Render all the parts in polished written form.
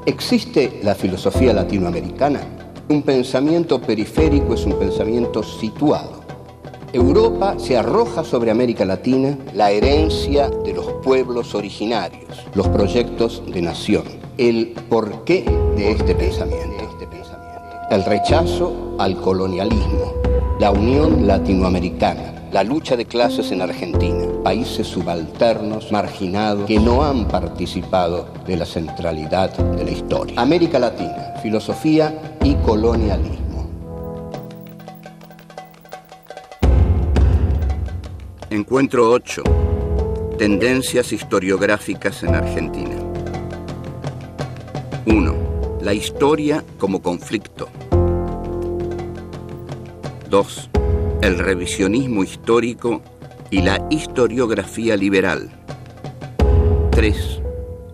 ¿Existe la filosofía latinoamericana? Un pensamiento periférico es un pensamiento situado. Europa se arroja sobre América Latina la herencia de los pueblos originarios, los proyectos de nación, el porqué de este pensamiento, el rechazo al colonialismo, la unión latinoamericana, la lucha de clases en Argentina, países subalternos, marginados, que no han participado de la centralidad de la historia. América Latina, filosofía y colonialismo. Encuentro 8. Tendencias historiográficas en Argentina. 1. La historia como conflicto. 2. El revisionismo histórico y la historiografía liberal. 3.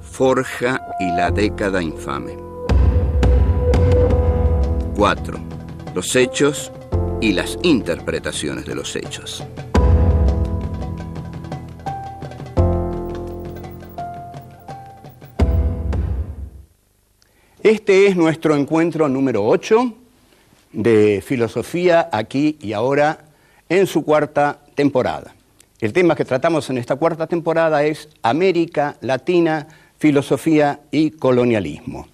Forja y la década infame. 4. Los hechos y las interpretaciones de los hechos. Este es nuestro encuentro número 8 de Filosofía Aquí y Ahora en su cuarta temporada. El tema que tratamos en esta cuarta temporada es América Latina, Filosofía y Colonialismo.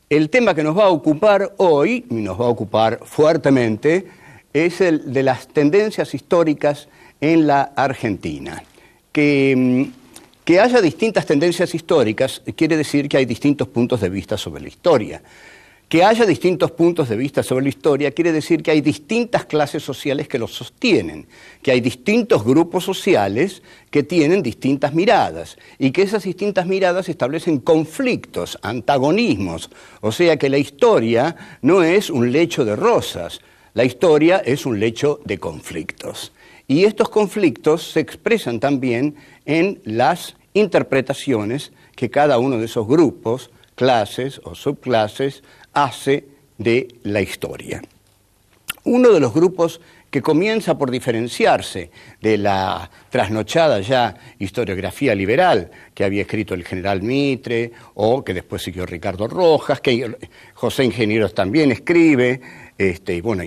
El tema que nos va a ocupar hoy, y nos va a ocupar fuertemente, es el de las tendencias históricas en la Argentina. Que haya distintas tendencias históricas quiere decir que hay distintos puntos de vista sobre la historia. Que haya distintos puntos de vista sobre la historia quiere decir que hay distintas clases sociales que los sostienen, que hay distintos grupos sociales que tienen distintas miradas y que esas distintas miradas establecen conflictos, antagonismos. O sea que la historia no es un lecho de rosas, la historia es un lecho de conflictos. Y estos conflictos se expresan también en las interpretaciones que cada uno de esos grupos, clases o subclases, hace de la historia. Uno de los grupos que comienza por diferenciarse de la trasnochada ya historiografía liberal que había escrito el general Mitre o que después siguió Ricardo Rojas, que José Ingenieros también escribe, y bueno,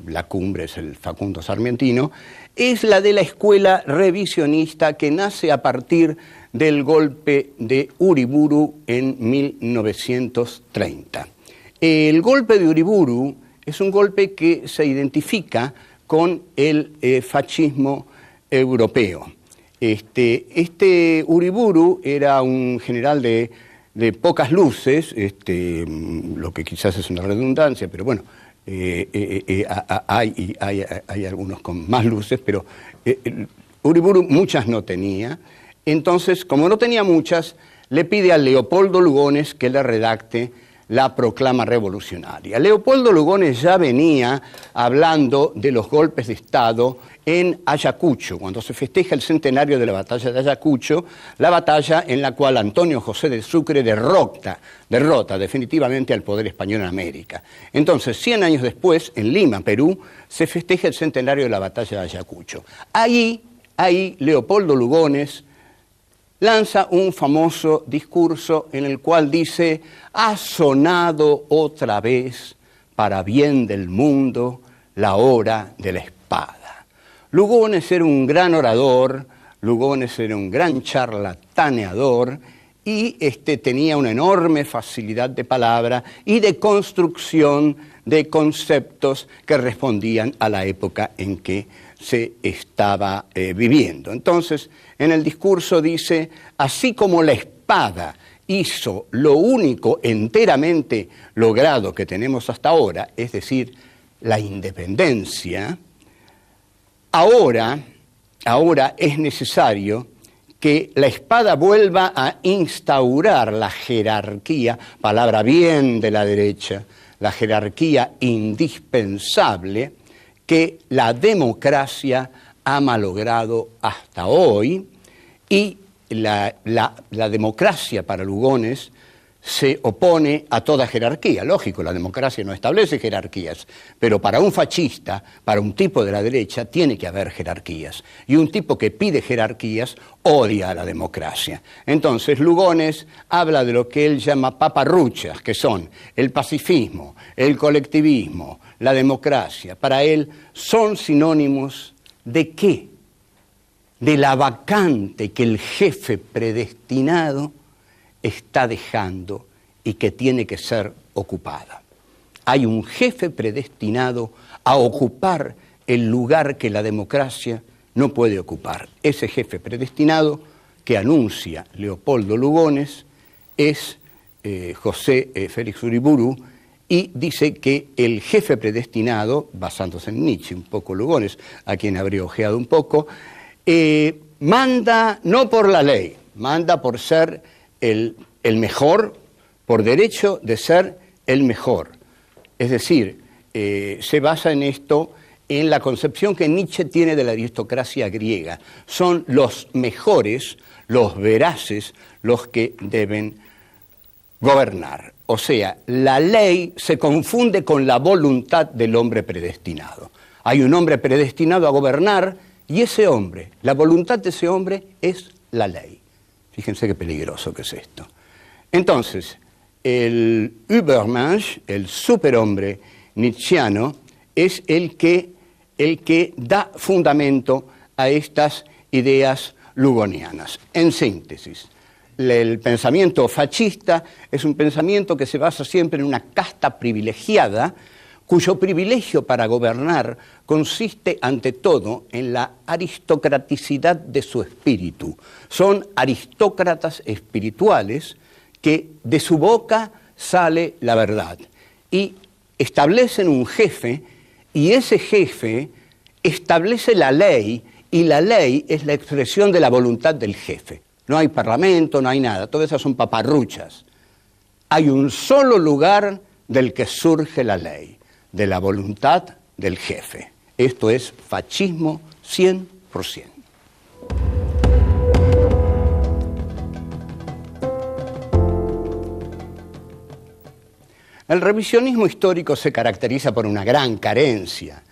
la cumbre es el Facundo Sarmientino, es la de la escuela revisionista que nace a partir del golpe de Uriburu en 1930. El golpe de Uriburu es un golpe que se identifica con el fascismo europeo. Este Uriburu era un general de pocas luces, lo que quizás es una redundancia, pero bueno, hay algunos con más luces, pero Uriburu muchas no tenía. Entonces, como no tenía muchas, le pide a Leopoldo Lugones que le redacte la proclama revolucionaria. Leopoldo Lugones ya venía hablando de los golpes de Estado en Ayacucho, cuando se festeja el centenario de la batalla de Ayacucho, la batalla en la cual Antonio José de Sucre derrota definitivamente al poder español en América. Entonces, 100 años después, en Lima, Perú, se festeja el centenario de la batalla de Ayacucho. Ahí Leopoldo Lugones lanza un famoso discurso en el cual dice: ha sonado otra vez, para bien del mundo, la hora de la espada. Lugones era un gran orador, Lugones era un gran charlataneador y tenía una enorme facilidad de palabra y de construcción de conceptos que respondían a la época en que se estaba viviendo. Entonces, en el discurso dice: así como la espada hizo lo único enteramente logrado que tenemos hasta ahora, es decir, la independencia, ahora es necesario que la espada vuelva a instaurar la jerarquía, palabra bien de la derecha, la jerarquía indispensable que la democracia ha malogrado hasta hoy, y la democracia para Lugones se opone a toda jerarquía. Lógico, la democracia no establece jerarquías, pero para un fascista, para un tipo de la derecha, tiene que haber jerarquías. Y un tipo que pide jerarquías odia a la democracia. Entonces, Lugones habla de lo que él llama paparruchas, que son el pacifismo, el colectivismo, la democracia. Para él son sinónimos ¿de qué? De la vacante que el jefe predestinado está dejando y que tiene que ser ocupada. Hay un jefe predestinado a ocupar el lugar que la democracia no puede ocupar. Ese jefe predestinado que anuncia Leopoldo Lugones es José Félix Uriburu, y dice que el jefe predestinado, basándose en Nietzsche, un poco Lugones, a quien habría ojeado un poco, manda no por la ley, manda por ser el mejor, por derecho de ser el mejor. Es decir, se basa en esto, en la concepción que Nietzsche tiene de la aristocracia griega. Son los mejores, los veraces, los que deben gobernar. O sea, la ley se confunde con la voluntad del hombre predestinado. Hay un hombre predestinado a gobernar y ese hombre, la voluntad de ese hombre es la ley. Fíjense qué peligroso que es esto. Entonces, el Übermensch, el superhombre nietzscheano, es el que da fundamento a estas ideas lugonianas. En síntesis, el pensamiento fascista es un pensamiento que se basa siempre en una casta privilegiada, cuyo privilegio para gobernar consiste ante todo en la aristocraticidad de su espíritu. Son aristócratas espirituales que de su boca sale la verdad y establecen un jefe, y ese jefe establece la ley, y la ley es la expresión de la voluntad del jefe. No hay parlamento, no hay nada, todas esas son paparruchas. Hay un solo lugar del que surge la ley, de la voluntad del jefe. Esto es fascismo 100%. El revisionismo histórico se caracteriza por una gran carencia.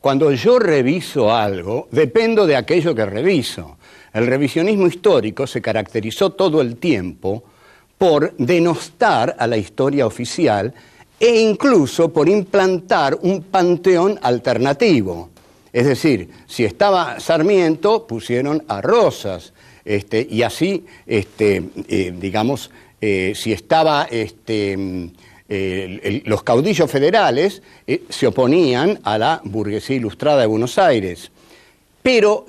Cuando yo reviso algo, dependo de aquello que reviso. El revisionismo histórico se caracterizó todo el tiempo por denostar a la historia oficial e incluso por implantar un panteón alternativo. Es decir, si estaba Sarmiento, pusieron a Rosas, y así, digamos, si estaba los caudillos federales, se oponían a la burguesía ilustrada de Buenos Aires. Pero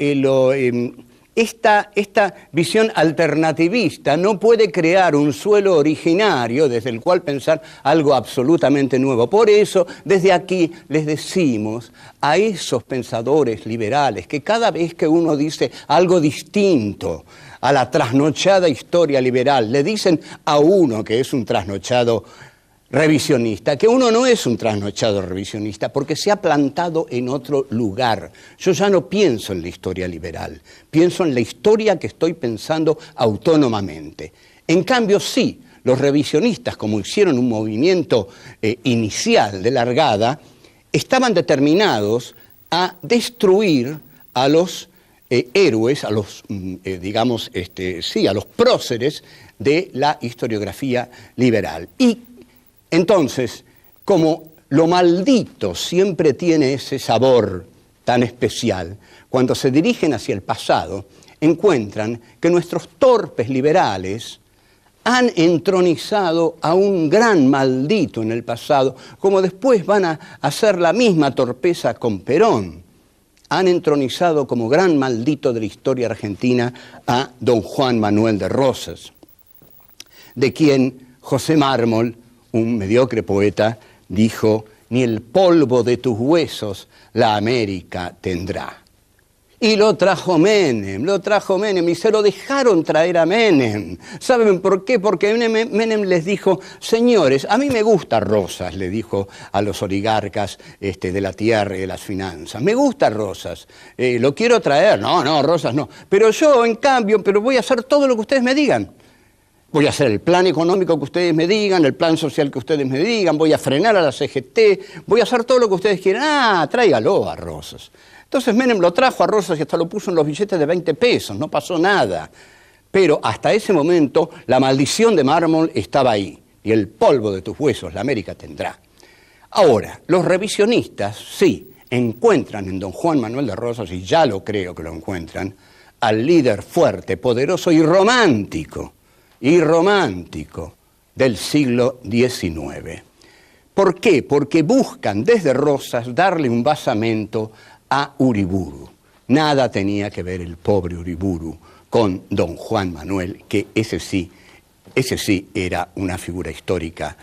esta visión alternativista no puede crear un suelo originario desde el cual pensar algo absolutamente nuevo. Por eso, desde aquí les decimos a esos pensadores liberales que cada vez que uno dice algo distinto a la trasnochada historia liberal, le dicen a uno que es un trasnochado revisionista, que uno no es un trasnochado revisionista porque se ha plantado en otro lugar. Yo ya no pienso en la historia liberal, pienso en la historia que estoy pensando autónomamente. En cambio, sí, los revisionistas, como hicieron un movimiento inicial de largada, estaban determinados a destruir a los héroes, a los, a los próceres de la historiografía liberal. Y entonces, como lo maldito siempre tiene ese sabor tan especial, cuando se dirigen hacia el pasado, encuentran que nuestros torpes liberales han entronizado a un gran maldito en el pasado, como después van a hacer la misma torpeza con Perón. Han entronizado como gran maldito de la historia argentina a don Juan Manuel de Rosas, de quien José Mármol, un mediocre poeta, dijo: ni el polvo de tus huesos la América tendrá. Y lo trajo Menem, y se lo dejaron traer a Menem. ¿Saben por qué? Porque Menem les dijo: señores, a mí me gusta Rosas, le dijo a los oligarcas de la tierra y de las finanzas. Me gusta Rosas, lo quiero traer. No, Rosas no. Pero yo, en cambio, voy a hacer todo lo que ustedes me digan. voy a hacer el plan económico que ustedes me digan, el plan social que ustedes me digan, voy a frenar a la CGT, voy a hacer todo lo que ustedes quieran. Ah, tráigalo a Rosas. Entonces Menem lo trajo a Rosas y hasta lo puso en los billetes de 20 pesos, no pasó nada. Pero hasta ese momento la maldición de mármol estaba ahí, y el polvo de tus huesos la América tendrá. Ahora, los revisionistas sí encuentran en don Juan Manuel de Rosas, y ya lo creo que lo encuentran, al líder fuerte, poderoso y romántico del siglo XIX. ¿Por qué? Porque buscan desde Rosas darle un basamento a Uriburu. Nada tenía que ver el pobre Uriburu con don Juan Manuel, que ese sí era una figura histórica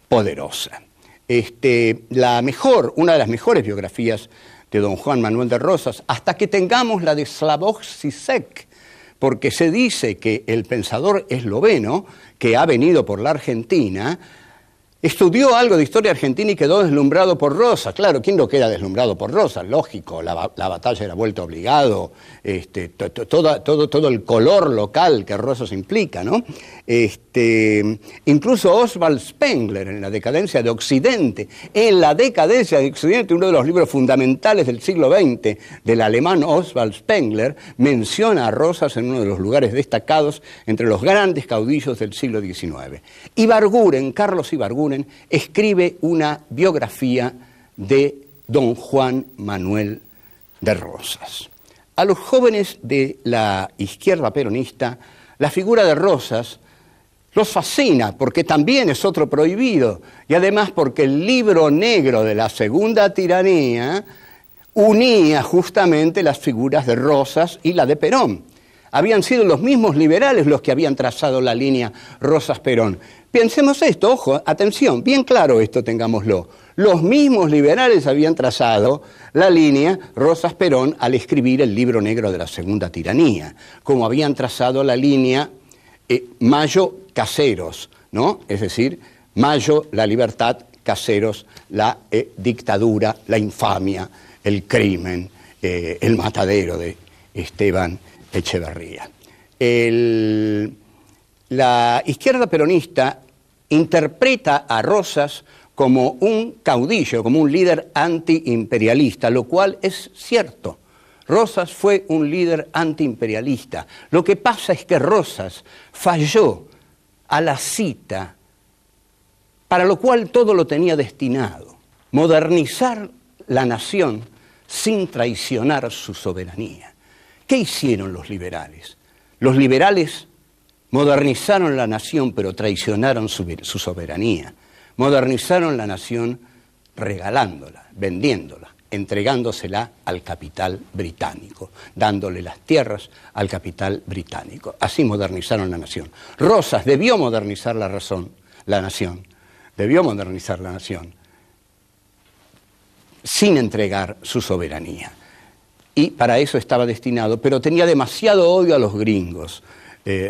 poderosa. Una de las mejores biografías de don Juan Manuel de Rosas, hasta que tengamos la de Slavoj Žižek, porque se dice que el pensador esloveno, que ha venido por la Argentina, estudió algo de historia argentina y quedó deslumbrado por Rosas. Claro, ¿quién no queda deslumbrado por Rosas? Lógico, la batalla de la Vuelta Obligado, todo el color local que Rosas implica, ¿no? Incluso Oswald Spengler, en La decadencia de Occidente, uno de los libros fundamentales del siglo XX, del alemán Oswald Spengler, menciona a Rosas en uno de los lugares destacados entre los grandes caudillos del siglo XIX. Carlos Ibarguren, escribe una biografía de don Juan Manuel de Rosas. A los jóvenes de la izquierda peronista, la figura de Rosas los fascina, porque también es otro prohibido, y además porque el libro negro de la segunda tiranía unía justamente las figuras de Rosas y la de Perón. Habían sido los mismos liberales los que habían trazado la línea Rosas-Perón. Pensemos esto, ojo, atención, bien claro esto, tengámoslo. Los mismos liberales habían trazado la línea Rosas-Perón al escribir el libro negro de la segunda tiranía, como habían trazado la línea Mayo-Caseros, ¿no? Es decir, Mayo, la libertad, Caseros, la dictadura, la infamia, el crimen, el matadero de Esteban Echeverría. La izquierda peronista interpreta a Rosas como un caudillo, como un líder antiimperialista, lo cual es cierto. Rosas fue un líder antiimperialista. Lo que pasa es que Rosas falló a la cita, para lo cual todo lo tenía destinado: modernizar la nación sin traicionar su soberanía. ¿Qué hicieron los liberales? Los liberales modernizaron la nación, pero traicionaron su soberanía. Modernizaron la nación regalándola, vendiéndola, entregándosela al capital británico, dándole las tierras al capital británico. Así modernizaron la nación. Rosas debió modernizar la nación, sin entregar su soberanía. Y para eso estaba destinado, pero tenía demasiado odio a los gringos,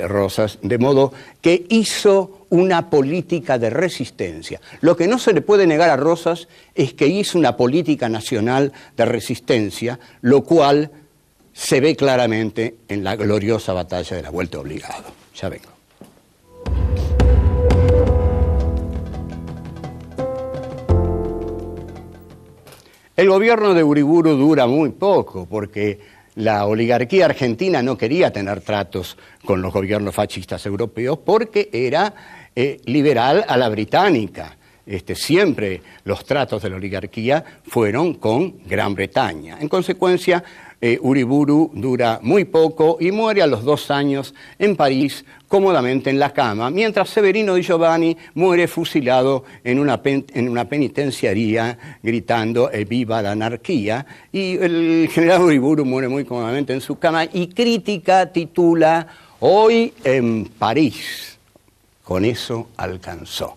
Rosas, de modo que hizo una política de resistencia. Lo que no se le puede negar a Rosas es que hizo una política nacional de resistencia, lo cual se ve claramente en la gloriosa batalla de la Vuelta Obligado. Ya vengo. El gobierno de Uriburu dura muy poco, porque la oligarquía argentina no quería tener tratos con los gobiernos fascistas europeos porque era liberal a la británica. Siempre los tratos de la oligarquía fueron con Gran Bretaña. En consecuencia, Uriburu dura muy poco y muere a los 2 años en París, cómodamente en la cama, mientras Severino Di Giovanni muere fusilado en una penitenciaría gritando «Viva la anarquía», y el general Uriburu muere muy cómodamente en su cama, y Crítica titula «Hoy en París». Con eso alcanzó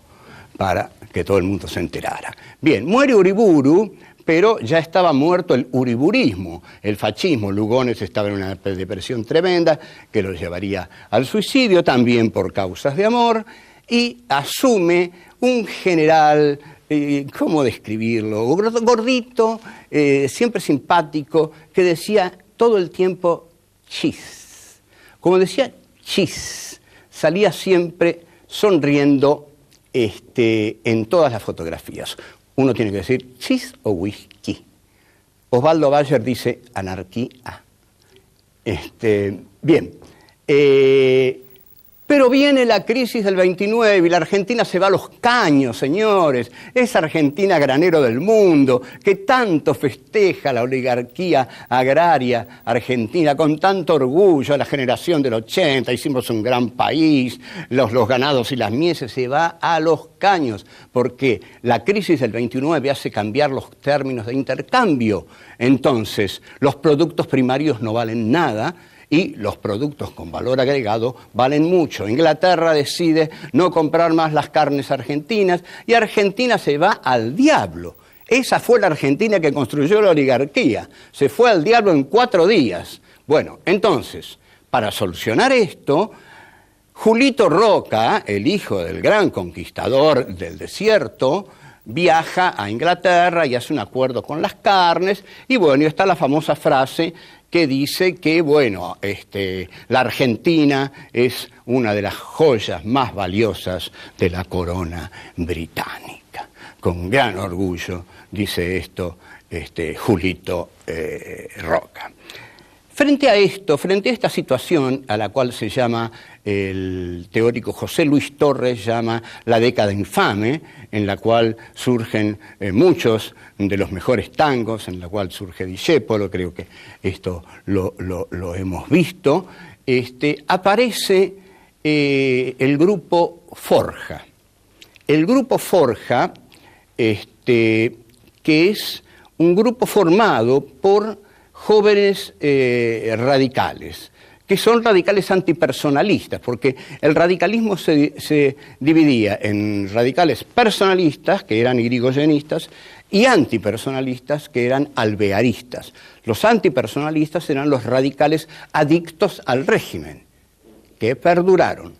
para que todo el mundo se enterara. Bien, muere Uriburu, pero ya estaba muerto el uriburismo, el fascismo. Lugones estaba en una depresión tremenda que lo llevaría al suicidio, también por causas de amor, y asume un general, ¿cómo describirlo? Gordito, siempre simpático, que decía todo el tiempo chis. Como decía chis, salía siempre sonriendo en todas las fotografías. Uno tiene que decir chis o whisky. Osvaldo Bayer dice anarquía. Bien. Pero viene la crisis del 29 y la Argentina se va a los caños, señores. Esa Argentina granero del mundo, que tanto festeja la oligarquía agraria argentina, con tanto orgullo, la generación del 80, hicimos un gran país, los ganados y las mieses, se va a los caños, porque la crisis del 29 hace cambiar los términos de intercambio. Entonces, los productos primarios no valen nada, y los productos con valor agregado valen mucho. Inglaterra decide no comprar más las carnes argentinas y Argentina se va al diablo. Esa fue la Argentina que construyó la oligarquía. Se fue al diablo en 4 días. Bueno, entonces, para solucionar esto, Julito Roca, el hijo del gran conquistador del desierto, viaja a Inglaterra y hace un acuerdo con las carnes, y bueno, y está la famosa frase que dice que, bueno, la Argentina es una de las joyas más valiosas de la corona británica. Con gran orgullo dice esto Julito Roca. Frente a esto, frente a esta situación a la cual se llama, el teórico José Luis Torres llama la década infame, en la cual surgen muchos de los mejores tangos, en la cual surge Discépolo, creo que esto lo hemos visto, aparece el grupo Forja. El grupo Forja, que es un grupo formado por jóvenes radicales, que son radicales antipersonalistas, porque el radicalismo se dividía en radicales personalistas, que eran irigoyenistas, y antipersonalistas, que eran alvearistas. Los antipersonalistas eran los radicales adictos al régimen, que perduraron.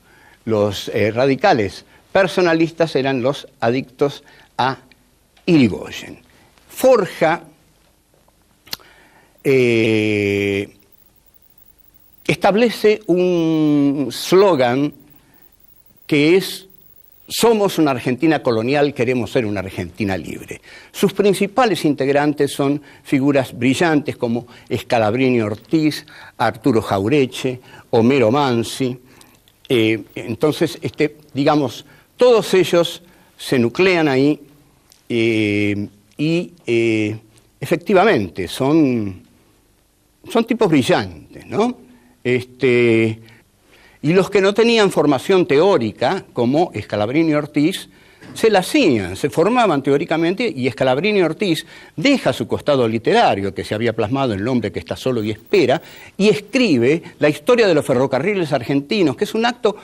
Los radicales personalistas eran los adictos a Irigoyen. Forja establece un slogan que es: somos una Argentina colonial, queremos ser una Argentina libre. Sus principales integrantes son figuras brillantes como Scalabrini Ortiz, Arturo Jaureche, Homero Mansi. Entonces, digamos, todos ellos se nuclean ahí y efectivamente son tipos brillantes, ¿no? Y los que no tenían formación teórica, como Scalabrini Ortiz, se la hacían, se formaban teóricamente, y Scalabrini Ortiz deja su costado literario, que se había plasmado en El hombre que está solo y espera, y escribe la historia de los ferrocarriles argentinos, que es un acto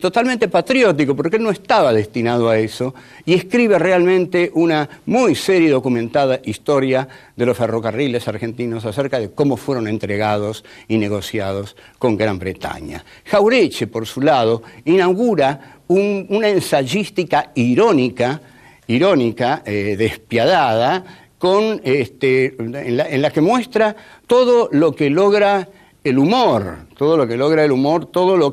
totalmente patriótico, porque él no estaba destinado a eso, y escribe realmente una muy seria y documentada historia de los ferrocarriles argentinos acerca de cómo fueron entregados y negociados con Gran Bretaña. Jaureche, por su lado, inaugura una ensayística irónica, despiadada, en la que muestra todo lo que logra el humor, todo lo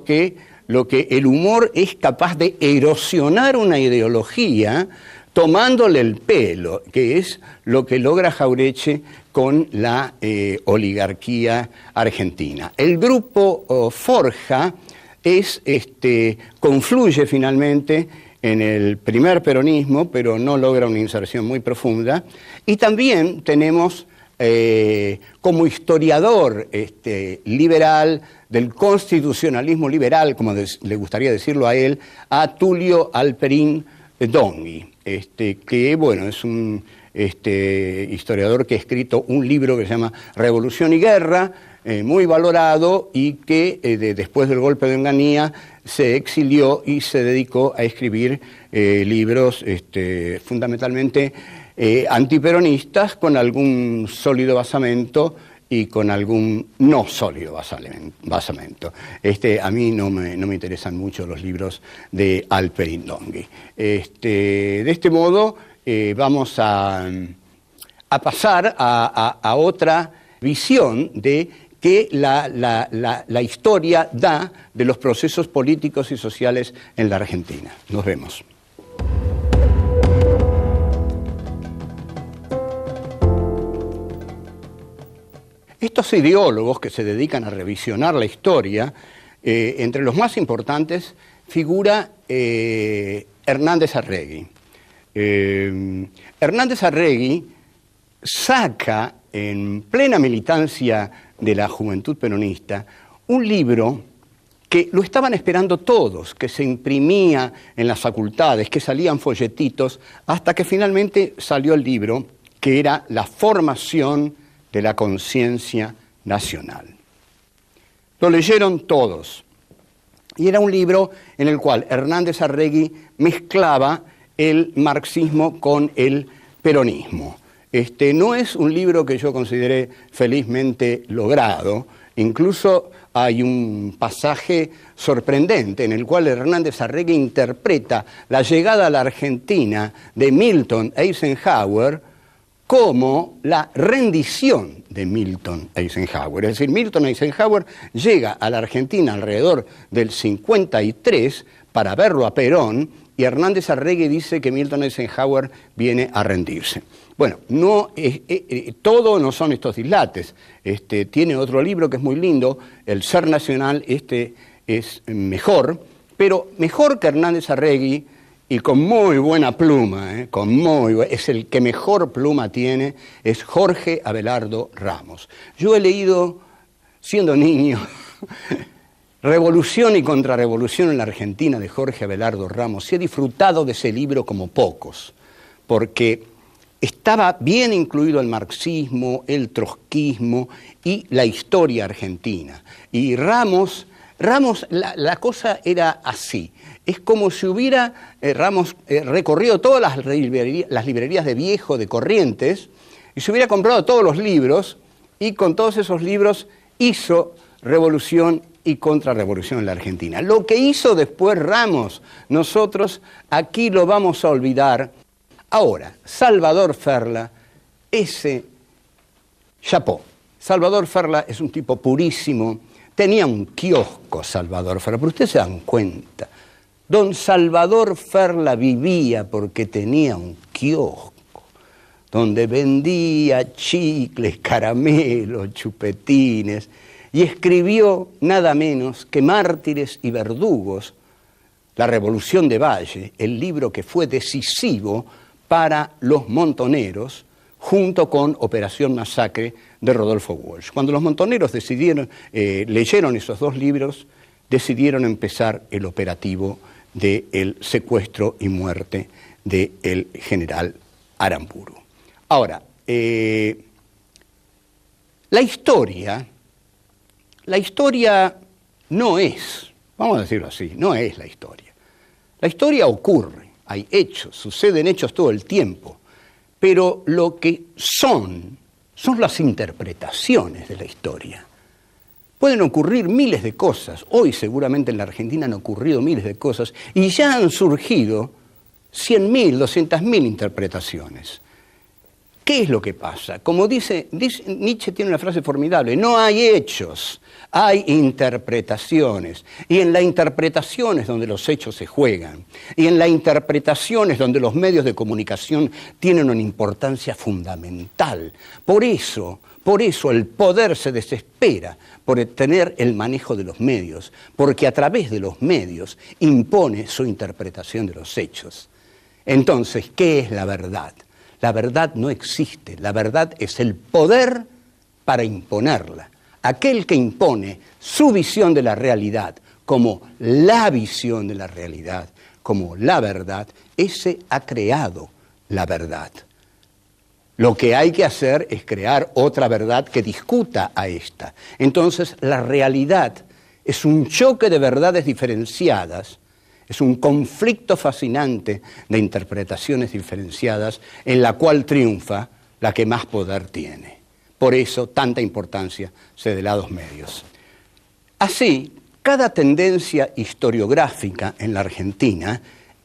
que el humor es capaz de erosionar una ideología tomándole el pelo, que es lo que logra Jaureche con la oligarquía argentina. El grupo Forja confluye finalmente en el primer peronismo, pero no logra una inserción muy profunda. Y también tenemos como historiador liberal, del constitucionalismo liberal, como le gustaría decirlo a él, a Tulio Alperín Donghi, que bueno, es un historiador que ha escrito un libro que se llama Revolución y Guerra, muy valorado, y que después del golpe de Onganía se exilió y se dedicó a escribir libros fundamentalmente antiperonistas, con algún sólido basamento y con algún no sólido basamento. A mí no me interesan mucho los libros de Alperín Donghi. De este modo vamos a pasar a otra visión de que la historia da de los procesos políticos y sociales en la Argentina. Nos vemos. Estos ideólogos que se dedican a revisionar la historia, entre los más importantes figura Hernández Arregui. Hernández Arregui saca en plena militancia de la juventud peronista un libro que lo estaban esperando todos, que se imprimía en las facultades, que salían folletitos, hasta que finalmente salió el libro, que era La formación de la conciencia nacional. Lo leyeron todos, y era un libro en el cual Hernández Arregui mezclaba el marxismo con el peronismo. No es un libro que yo consideré felizmente logrado, incluso hay un pasaje sorprendente en el cual Hernández Arregui interpreta la llegada a la Argentina de Milton Eisenhower como la rendición de Milton Eisenhower. Es decir, Milton Eisenhower llega a la Argentina alrededor del 53 para verlo a Perón, y Hernández Arregui dice que Milton Eisenhower viene a rendirse. Bueno, todo no son estos dislates. Tiene otro libro que es muy lindo, El ser nacional, es mejor, pero mejor que Hernández Arregui, y con muy buena pluma, es el que mejor pluma tiene, es Jorge Abelardo Ramos. Yo he leído, siendo niño, Revolución y Contrarrevolución en la Argentina de Jorge Abelardo Ramos, y he disfrutado de ese libro como pocos, porque estaba bien incluido el marxismo, el trotskismo y la historia argentina. Y Ramos, la cosa era así. Es como si hubiera Ramos recorrido todas las librerías de Viejo, de Corrientes, y se hubiera comprado todos los libros, y con todos esos libros hizo Revolución y Contrarrevolución en la Argentina. Lo que hizo después Ramos, nosotros aquí lo vamos a olvidar. Ahora, Salvador Ferla, ese chapó. Salvador Ferla es un tipo purísimo. Tenía un kiosco Salvador Ferla, pero ustedes se dan cuenta. Don Salvador Ferla vivía porque tenía un kiosco donde vendía chicles, caramelos, chupetines, y escribió nada menos que Mártires y Verdugos, La Revolución de Valle, el libro que fue decisivo para los montoneros, junto con Operación Masacre de Rodolfo Walsh. Cuando los montoneros leyeron esos dos libros, decidieron empezar el operativo del secuestro y muerte del general Aramburu. Ahora, la historia no es, vamos a decirlo así, no es la historia. La historia ocurre, hay hechos, suceden hechos todo el tiempo, pero lo que son las interpretaciones de la historia. Pueden ocurrir miles de cosas, hoy seguramente en la Argentina han ocurrido miles de cosas, y ya han surgido 100.000, 200.000 interpretaciones. ¿Qué es lo que pasa? Como dice Nietzsche, tiene una frase formidable: no hay hechos, hay interpretaciones. Y en la interpretación es donde los hechos se juegan. Y en la interpretación es donde los medios de comunicación tienen una importancia fundamental. Por eso el poder se desespera por tener el manejo de los medios, porque a través de los medios impone su interpretación de los hechos. Entonces, ¿qué es la verdad? La verdad no existe, la verdad es el poder para imponerla. Aquel que impone su visión de la realidad como la visión de la realidad, como la verdad, ese ha creado la verdad. Lo que hay que hacer es crear otra verdad que discuta a esta. Entonces, la realidad es un choque de verdades diferenciadas. Es un conflicto fascinante de interpretaciones diferenciadas en la cual triunfa la que más poder tiene. Por eso tanta importancia se da a los medios. Así, cada tendencia historiográfica en la Argentina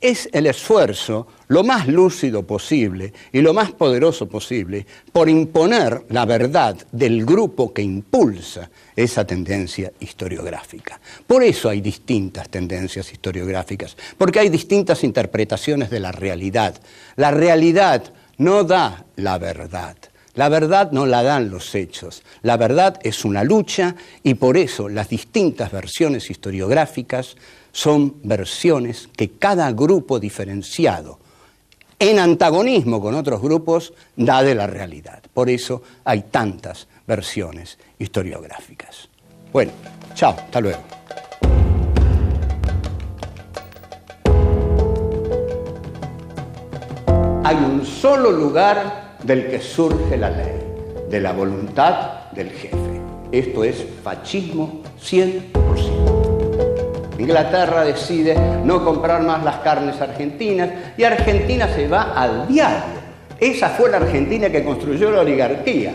es el esfuerzo lo más lúcido posible y lo más poderoso posible por imponer la verdad del grupo que impulsa esa tendencia historiográfica. Por eso hay distintas tendencias historiográficas, porque hay distintas interpretaciones de la realidad. La realidad no da la verdad. La verdad no la dan los hechos. La verdad es una lucha y por eso las distintas versiones historiográficas son versiones que cada grupo diferenciado, en antagonismo con otros grupos, da de la realidad. Por eso hay tantas versiones historiográficas. Bueno, chao, hasta luego. Hay un solo lugar del que surge la ley, de la voluntad del jefe. Esto es fascismo 100%. Inglaterra decide no comprar más las carnes argentinas y Argentina se va al diablo. Esa fue la Argentina que construyó la oligarquía.